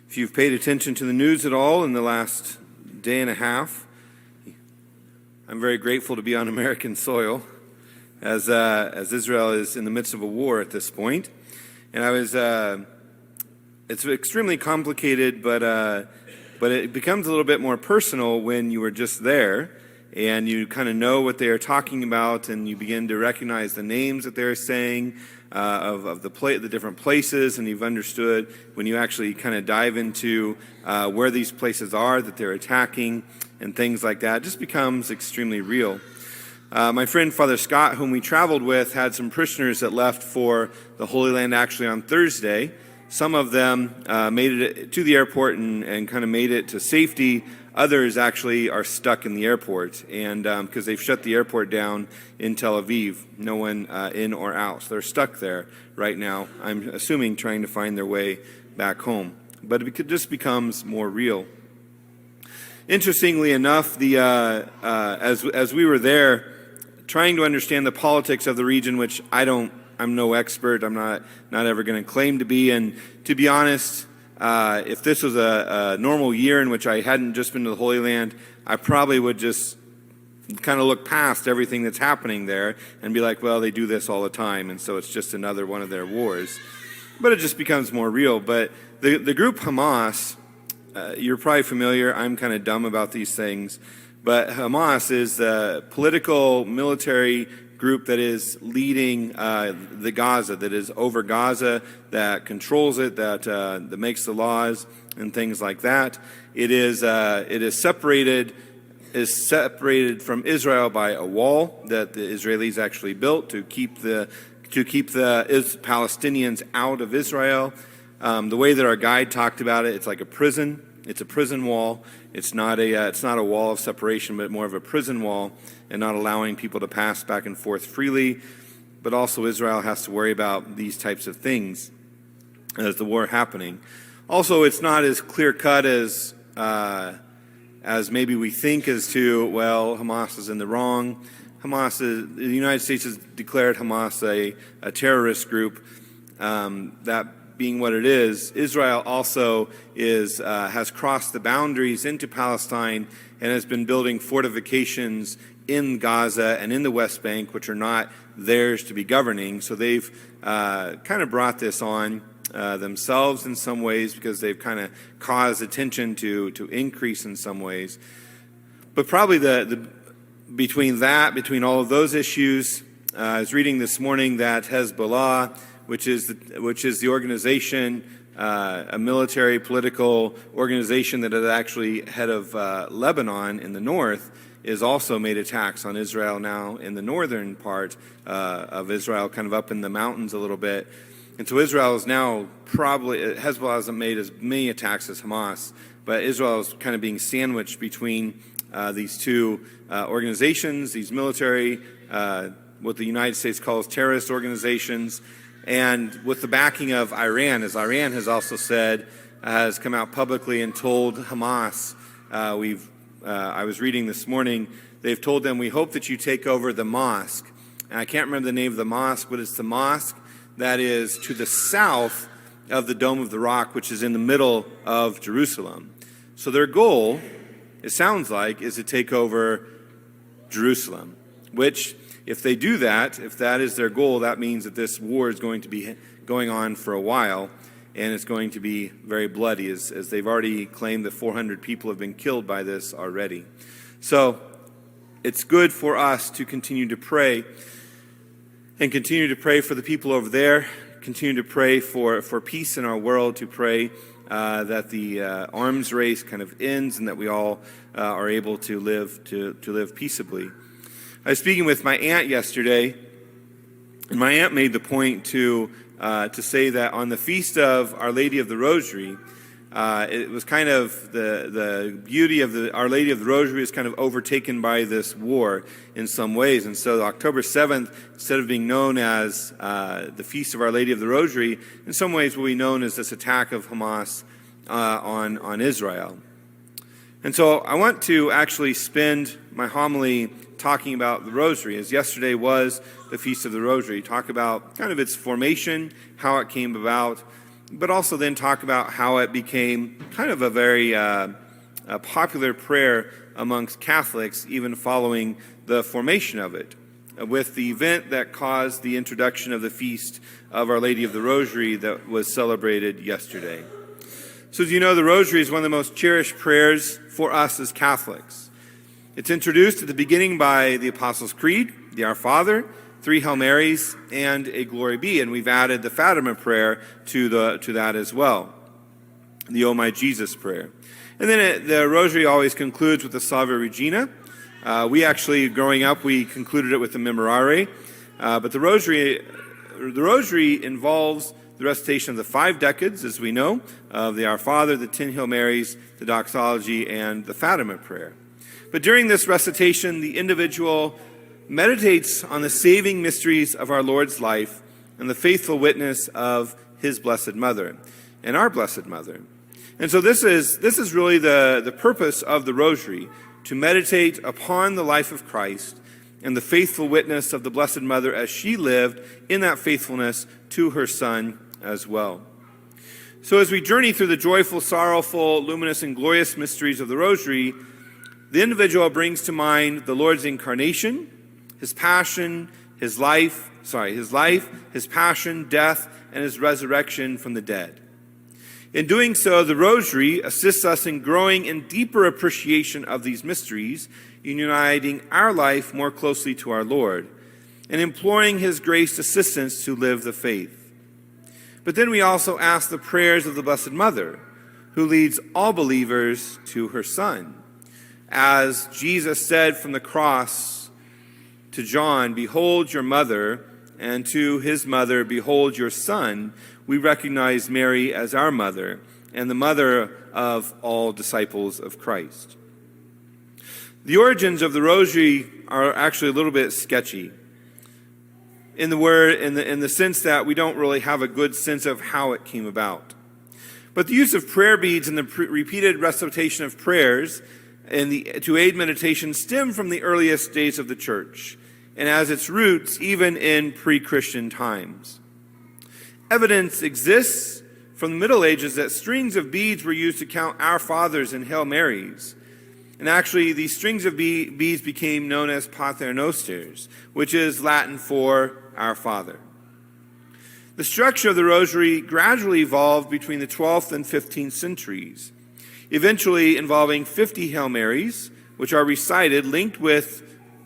If you've paid attention to the news at all in the last day and a half, I'm very grateful to be on American soil, as Israel is in the midst of a war at this point. And it's extremely complicated, but it becomes a little bit more personal when you are just there and you kind of know what they are talking about, and you begin to recognize the names that they're saying of the different places, and you've understood when you actually kind of dive into where these places are that they're attacking and things like that. It just becomes extremely real. My friend Father Scott, whom we traveled with, had some parishioners that left for the Holy Land actually on Thursday. Some of them made it to the airport and kind of made it to safety. Others actually are stuck in the airport, and because they've shut the airport down in Tel Aviv, no one in or out. So they're stuck there right now, I'm assuming trying to find their way back home. But it just becomes more real. Interestingly enough, as we were there, trying to understand the politics of the region, which I'm no expert. I'm not ever going to claim to be. And to be honest, if this was a normal year in which I hadn't just been to the Holy Land, I probably would just kind of look past everything that's happening there and be like, well, they do this all the time, and so it's just another one of their wars. But it just becomes more real. But the group Hamas, you're probably familiar. I'm kind of dumb about these things. But Hamas is the political military group that is leading the Gaza, that is over Gaza, that controls it, that makes the laws and things like that. It is separated from Israel by a wall that the Israelis actually built to keep the Palestinians out of Israel. The way that our guide talked about it, it's like a prison. It's a prison wall. It's not a wall of separation, but more of a prison wall, and not allowing people to pass back and forth freely. But also Israel has to worry about these types of things as the war happening. Also, it's not as clear-cut as maybe we think as to, well, Hamas is in the wrong. The United States has declared Hamas a terrorist group. That being what it is, Israel also has crossed the boundaries into Palestine and has been building fortifications in Gaza and in the West Bank, which are not theirs to be governing. So they've kind of brought this on themselves in some ways, because they've kind of caused attention to increase in some ways. But probably between all of those issues, I was reading this morning that Hezbollah, which is the organization, a military political organization that is actually head of Lebanon in the north, is also made attacks on Israel now in the northern part of Israel, kind of up in the mountains a little bit. And so Israel is now Hezbollah hasn't made as many attacks as Hamas, but Israel is kind of being sandwiched between these two organizations, these military, what the United States calls terrorist organizations, and with the backing of Iran, as Iran has also said, has come out publicly and told Hamas, I was reading this morning, they've told them, we hope that you take over the mosque. And I can't remember the name of the mosque, but it's the mosque that is to the south of the Dome of the Rock, which is in the middle of Jerusalem. So their goal, it sounds like, is to take over Jerusalem, which, if they do that, if that is their goal, that means that this war is going to be going on for a while, and it's going to be very bloody, as they've already claimed that 400 people have been killed by this already. So it's good for us to continue to pray, and continue to pray for the people over there, continue to pray for peace in our world, to pray that the arms race kind of ends, and that we all are able to live peaceably. I was speaking with my aunt yesterday, and my aunt made the point to say that on the feast of Our Lady of the Rosary, it was kind of the beauty of Our Lady of the Rosary is kind of overtaken by this war in some ways. And so October 7th, instead of being known as the Feast of Our Lady of the Rosary, in some ways will be known as this attack of Hamas on Israel. And so I want to actually spend my homily talking about the Rosary, as yesterday was the Feast of the Rosary. Talk about kind of its formation, how it came about, but also then talk about how it became kind of a very popular prayer amongst Catholics, even following the formation of it, with the event that caused the introduction of the Feast of Our Lady of the Rosary that was celebrated yesterday. So as you know, the Rosary is one of the most cherished prayers for us as Catholics. It's introduced at the beginning by the Apostles' Creed, the Our Father, 3 Hail Marys, and a Glory Be, and we've added the Fatima prayer to that as well, the O My Jesus prayer. And then the Rosary always concludes with the Salve Regina. We actually, growing up, we concluded it with the Memorare, but the Rosary involves the recitation of the 5 decades, as we know, of the Our Father, the 10 Hail Marys, the Doxology, and the Fatima prayer. But during this recitation, the individual meditates on the saving mysteries of our Lord's life and the faithful witness of his Blessed Mother and our Blessed Mother. And so this is really the purpose of the Rosary, to meditate upon the life of Christ and the faithful witness of the Blessed Mother as she lived in that faithfulness to her Son as well. So as we journey through the joyful, sorrowful, luminous, and glorious mysteries of the Rosary, the individual brings to mind the Lord's incarnation, his passion, his life, his passion, death, and his resurrection from the dead. In doing so, the Rosary assists us in growing in deeper appreciation of these mysteries, uniting our life more closely to our Lord, and imploring his graced assistance to live the faith. But then we also ask the prayers of the Blessed Mother, who leads all believers to her Son. As Jesus said from the cross to John, "Behold your mother," and to his mother, "Behold your son," we recognize Mary as our mother and the mother of all disciples of Christ. The origins of the Rosary are actually a little bit sketchy in the sense that we don't really have a good sense of how it came about. But the use of prayer beads and the repeated recitation of prayers to aid meditation stem from the earliest days of the Church, and has its roots even in pre-Christian times. Evidence exists from the Middle Ages that strings of beads were used to count Our Fathers and Hail Marys. And actually, these strings of beads became known as Pater Nosters, which is Latin for Our Father. The structure of the Rosary gradually evolved between the 12th and 15th centuries, eventually involving 50 Hail Marys, which are recited,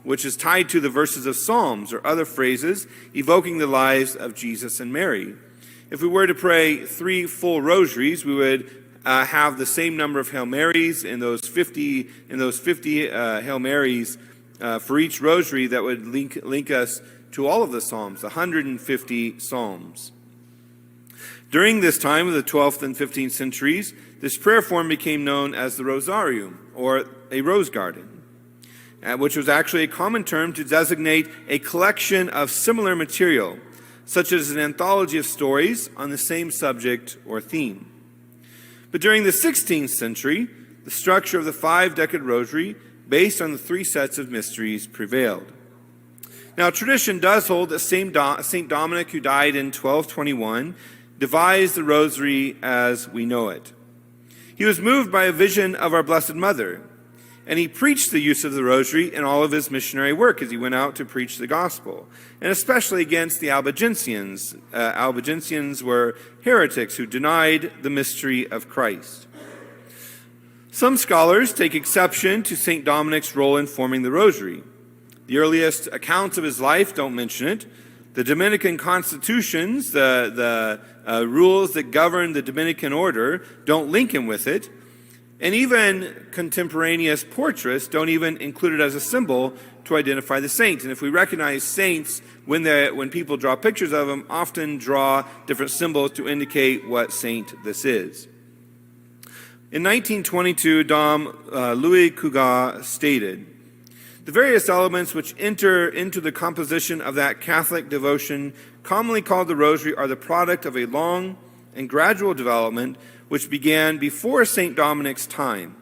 which is tied to the verses of Psalms or other phrases evoking the lives of Jesus and Mary. If we were to pray 3 full rosaries, we would have the same number of Hail Marys in those 50 Hail Marys for each rosary that would link us to all of the Psalms, 150 Psalms. During this time of the 12th and 15th centuries, this prayer form became known as the Rosarium, or a rose garden, which was actually a common term to designate a collection of similar material, such as an anthology of stories on the same subject or theme. But during the 16th century, the structure of the 5-decade rosary, based on the 3 sets of mysteries, prevailed. Now, tradition does hold that St. Dominic, who died in 1221, devised the rosary as we know it. He was moved by a vision of our Blessed Mother, and he preached the use of the rosary in all of his missionary work as he went out to preach the gospel, and especially against the Albigensians. Albigensians were heretics who denied the mystery of Christ. Some scholars take exception to St. Dominic's role in forming the rosary. The earliest accounts of his life don't mention it. The Dominican constitutions, the rules that govern the Dominican order, don't link him with it. And even contemporaneous portraits don't even include it as a symbol to identify the saint. And if we recognize saints, when people draw pictures of them, often draw different symbols to indicate what saint this is. In 1922, Dom Louis Cugat stated, "The various elements which enter into the composition of that Catholic devotion commonly called the Rosary are the product of a long and gradual development which began before St. Dominic's time,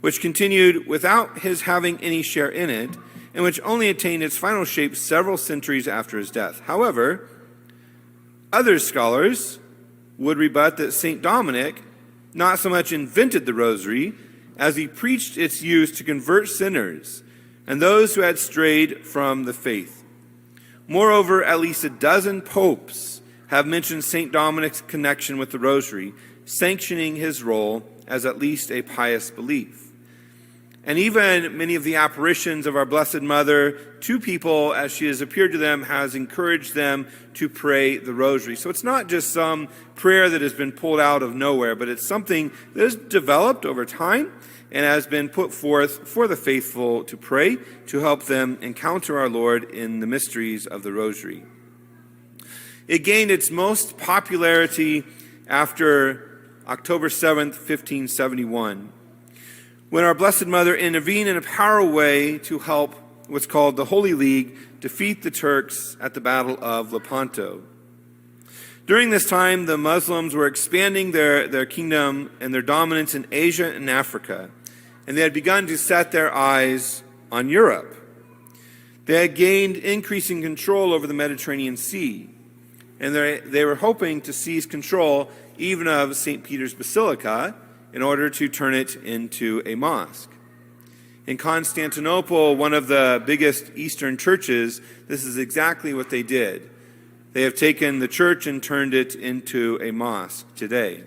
which continued without his having any share in it, and which only attained its final shape several centuries after his death. However, other scholars would rebut that St. Dominic not so much invented the Rosary as he preached its use to convert sinners and those who had strayed from the faith. Moreover, at least a dozen popes have mentioned St. Dominic's connection with the Rosary, sanctioning his role as at least a pious belief. And even many of the apparitions of our Blessed Mother to people as she has appeared to them has encouraged them to pray the Rosary. So it's not just some prayer that has been pulled out of nowhere, but it's something that has developed over time and has been put forth for the faithful to pray to help them encounter our Lord in the mysteries of the Rosary. It gained its most popularity after October 7th, 1571. When our Blessed Mother intervened in a powerful way to help what's called the Holy League defeat the Turks at the Battle of Lepanto. During this time, the Muslims were expanding their kingdom and their dominance in Asia and Africa, and they had begun to set their eyes on Europe. They had gained increasing control over the Mediterranean Sea, and they were hoping to seize control even of St. Peter's Basilica, in order to turn it into a mosque. In Constantinople, one of the biggest Eastern churches, this is exactly what they did. They have taken the church and turned it into a mosque today.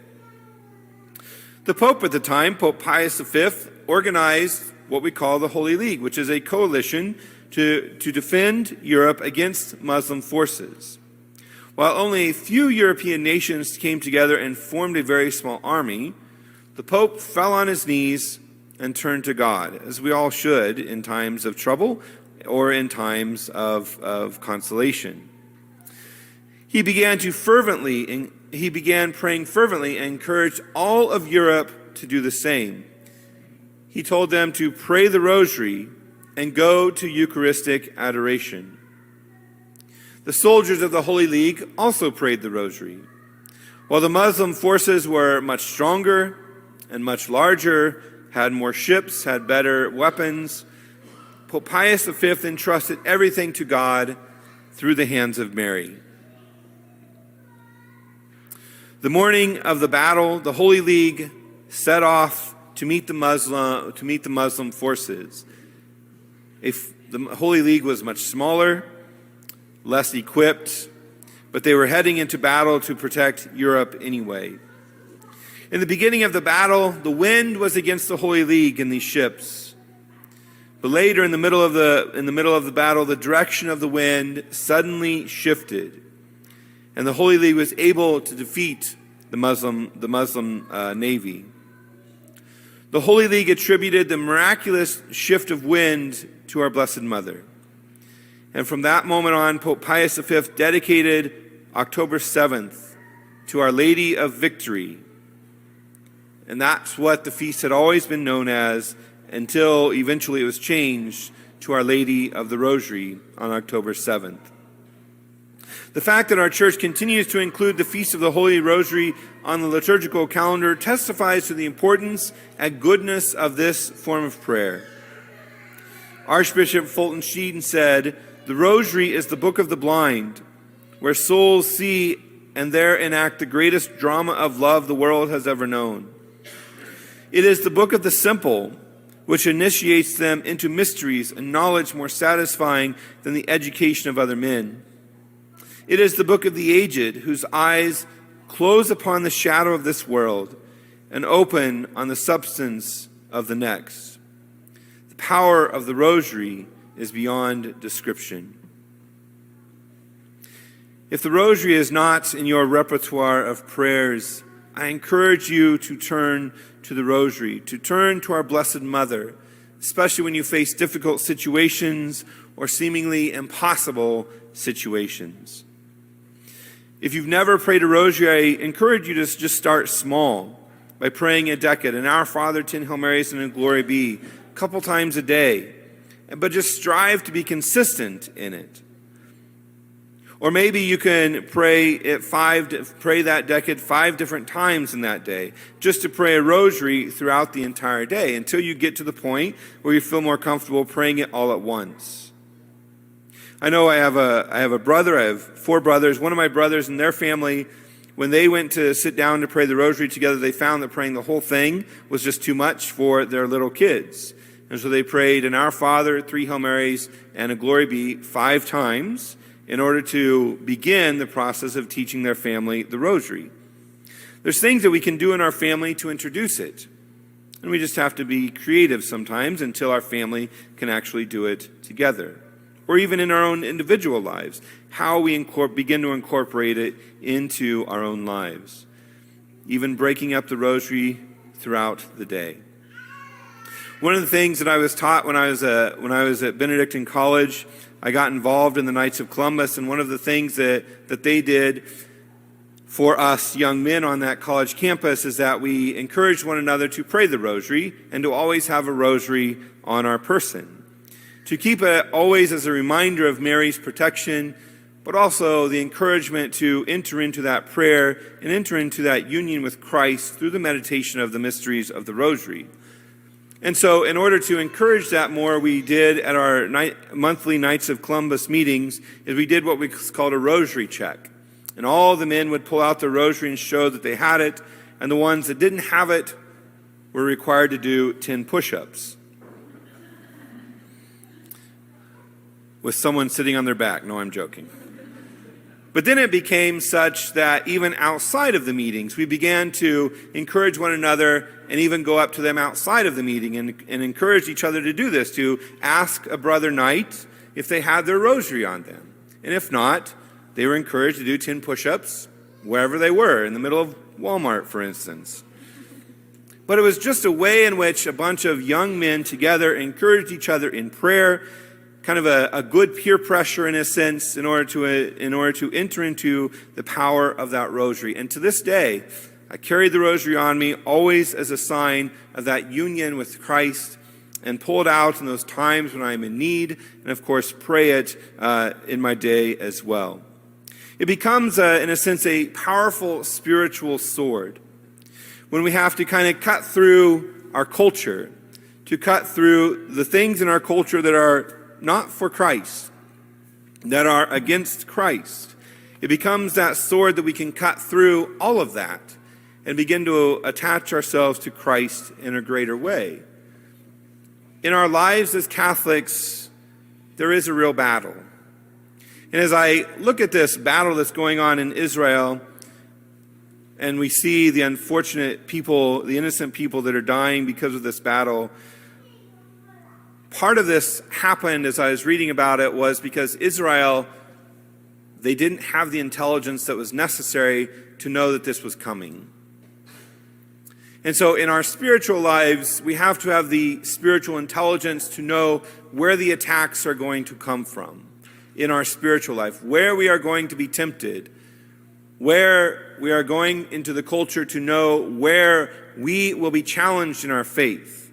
The Pope at the time, Pope Pius V, organized what we call the Holy League, which is a coalition to defend Europe against Muslim forces. While only a few European nations came together and formed a very small army, the Pope fell on his knees and turned to God, as we all should in times of trouble or in times of consolation. He began praying fervently and encouraged all of Europe to do the same. He told them to pray the Rosary and go to Eucharistic adoration. The soldiers of the Holy League also prayed the Rosary. While the Muslim forces were much stronger and much larger, had more ships, had better weapons, Pope Pius V entrusted everything to God through the hands of Mary. The morning of the battle, the Holy League set off to meet the Muslim forces. The Holy League was much smaller, less equipped, but they were heading into battle to protect Europe anyway. In the beginning of the battle, the wind was against the Holy League and these ships. But later, in the middle of the battle, the direction of the wind suddenly shifted, and the Holy League was able to defeat the Muslim navy. The Holy League attributed the miraculous shift of wind to our Blessed Mother. And from that moment on, Pope Pius V dedicated October 7th to Our Lady of Victory. And that's what the feast had always been known as until eventually it was changed to Our Lady of the Rosary on October 7th. The fact that our church continues to include the Feast of the Holy Rosary on the liturgical calendar testifies to the importance and goodness of this form of prayer. Archbishop Fulton Sheen said, "The Rosary is the book of the blind, where souls see and there enact the greatest drama of love the world has ever known. It is the book of the simple, which initiates them into mysteries and knowledge more satisfying than the education of other men. It is the book of the aged, whose eyes close upon the shadow of this world and open on the substance of the next. The power of the Rosary is beyond description." If the Rosary is not in your repertoire of prayers, I encourage you to turn to the Rosary, to turn to our Blessed Mother, especially when you face difficult situations or seemingly impossible situations. If you've never prayed a Rosary, I encourage you to just start small by praying a decade, an Our Father, 10 Hail Marys, and a Glory Be, a couple times a day, but just strive to be consistent in it. Or maybe you can pray that decade 5 different times in that day, just to pray a Rosary throughout the entire day until you get to the point where you feel more comfortable praying it all at once. I know I have a brother. I have 4 brothers. One of my brothers and their family When they went to sit down to pray the Rosary together, they found that praying the whole thing was just too much for their little kids. And so they prayed an Our Father, 3 Hail Marys, and a Glory Be 5 times in order to begin the process of teaching their family the Rosary. There's things that we can do in our family to introduce it. And we just have to be creative sometimes until our family can actually do it together. Or even in our own individual lives, how we begin to incorporate it into our own lives. Even breaking up the Rosary throughout the day. One of the things that I was taught when I was at Benedictine College, I got involved in the Knights of Columbus, and one of the things that they did for us young men on that college campus is that we encouraged one another to pray the Rosary and to always have a Rosary on our person. To keep it always as a reminder of Mary's protection, but also the encouragement to enter into that prayer and enter into that union with Christ through the meditation of the mysteries of the Rosary. And so in order to encourage that more, we did at our monthly Knights of Columbus meetings, is we did what we called a Rosary check. And all the men would pull out their Rosary and show that they had it, and the ones that didn't have it were required to do 10 push-ups. With someone sitting on their back. No, I'm joking. But then it became such that even outside of the meetings, we began to encourage one another and even go up to them outside of the meeting and encourage each other to do this, to ask a brother knight if they had their Rosary on them. And if not, they were encouraged to do 10 push-ups wherever they were, in the middle of Walmart, for instance. But it was just a way in which a bunch of young men together encouraged each other in prayer, kind of a good peer pressure in a sense, in order to enter into the power of that Rosary. And to this day, I carry the Rosary on me always as a sign of that union with Christ, and pull it out in those times when I'm in need, and of course pray it in my day as well. It becomes, in a sense, a powerful spiritual sword when we have to kind of cut through our culture, to cut through the things in our culture that are not for Christ, that are against Christ. It becomes that sword that we can cut through all of that and begin to attach ourselves to Christ in a greater way. In our lives as Catholics, there is a real battle. And as I look at this battle that's going on in Israel, and we see the unfortunate people, the innocent people that are dying because of this battle, part of this happened, as I was reading about it, was because Israel, they didn't have the intelligence that was necessary to know that this was coming. And so in our spiritual lives, we have to have the spiritual intelligence to know where the attacks are going to come from in our spiritual life, where we are going to be tempted, where we are going into the culture to know where we will be challenged in our faith.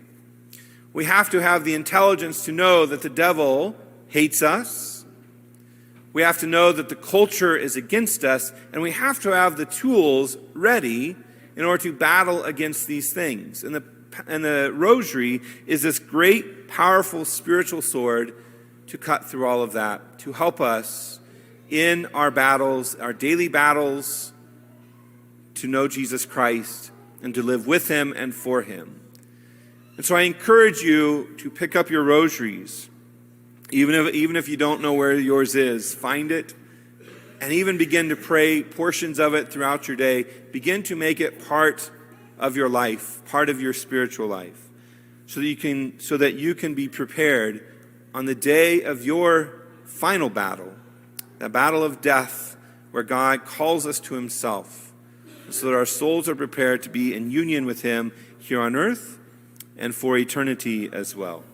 We have to have the intelligence to know that the devil hates us. We have to know that the culture is against us, and we have to have the tools ready in order to battle against these things. And the Rosary is this great, powerful spiritual sword to cut through all of that, to help us in our battles, our daily battles, to know Jesus Christ and to live with him and for him. And so I encourage you to pick up your rosaries. Even if you don't know where yours is, find it, and even begin to pray portions of it throughout your day. Begin to make it part of your life, part of your spiritual life, so that you can be prepared on the day of your final battle, the battle of death, where God calls us to himself, so that our souls are prepared to be in union with him here on earth and for eternity as well.